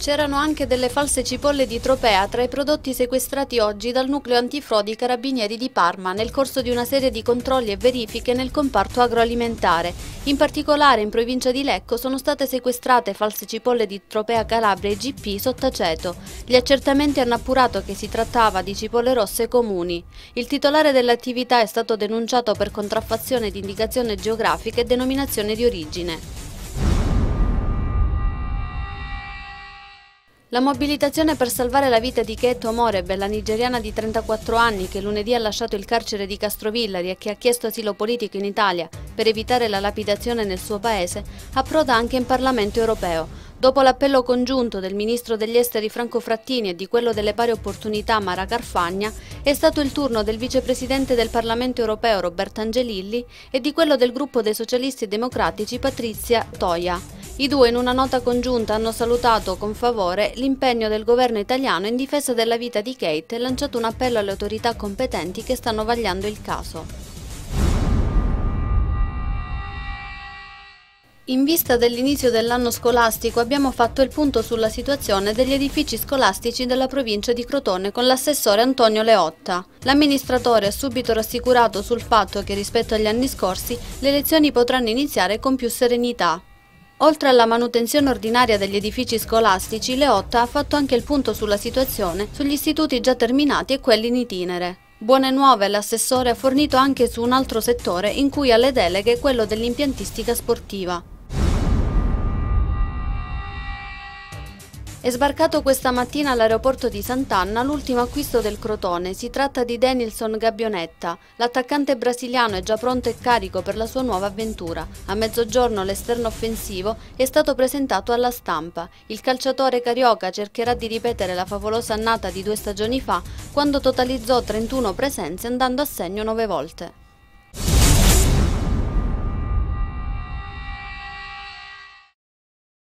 C'erano anche delle false cipolle di Tropea tra i prodotti sequestrati oggi dal nucleo antifrodi Carabinieri di Parma nel corso di una serie di controlli e verifiche nel comparto agroalimentare. In particolare in provincia di Lecco sono state sequestrate false cipolle di Tropea Calabria IGP sotto aceto. Gli accertamenti hanno appurato che si trattava di cipolle rosse comuni. Il titolare dell'attività è stato denunciato per contraffazione di indicazione geografica e denominazione di origine. La mobilitazione per salvare la vita di Keto Omorebe, la nigeriana di 34 anni che lunedì ha lasciato il carcere di Castrovillari e che ha chiesto asilo politico in Italia per evitare la lapidazione nel suo paese, approda anche in Parlamento europeo. Dopo l'appello congiunto del ministro degli esteri Franco Frattini e di quello delle pari opportunità Mara Carfagna, è stato il turno del vicepresidente del Parlamento europeo Roberto Angelilli e di quello del gruppo dei socialisti e democratici Patrizia Toia. I due in una nota congiunta hanno salutato con favore l'impegno del governo italiano in difesa della vita di Kate e lanciato un appello alle autorità competenti che stanno vagliando il caso. In vista dell'inizio dell'anno scolastico abbiamo fatto il punto sulla situazione degli edifici scolastici della provincia di Crotone con l'assessore Antonio Leotta. L'amministratore ha subito rassicurato sul fatto che rispetto agli anni scorsi le lezioni potranno iniziare con più serenità. Oltre alla manutenzione ordinaria degli edifici scolastici, Leotta ha fatto anche il punto sulla situazione sugli istituti già terminati e quelli in itinere. Buone nuove l'assessore ha fornito anche su un altro settore in cui ha le deleghe quello dell'impiantistica sportiva. È sbarcato questa mattina all'aeroporto di Sant'Anna l'ultimo acquisto del Crotone. Si tratta di Denilson Gabbionetta. L'attaccante brasiliano è già pronto e carico per la sua nuova avventura. A mezzogiorno l'esterno offensivo è stato presentato alla stampa. Il calciatore carioca cercherà di ripetere la favolosa annata di 2 stagioni fa, quando totalizzò 31 presenze andando a segno 9 volte.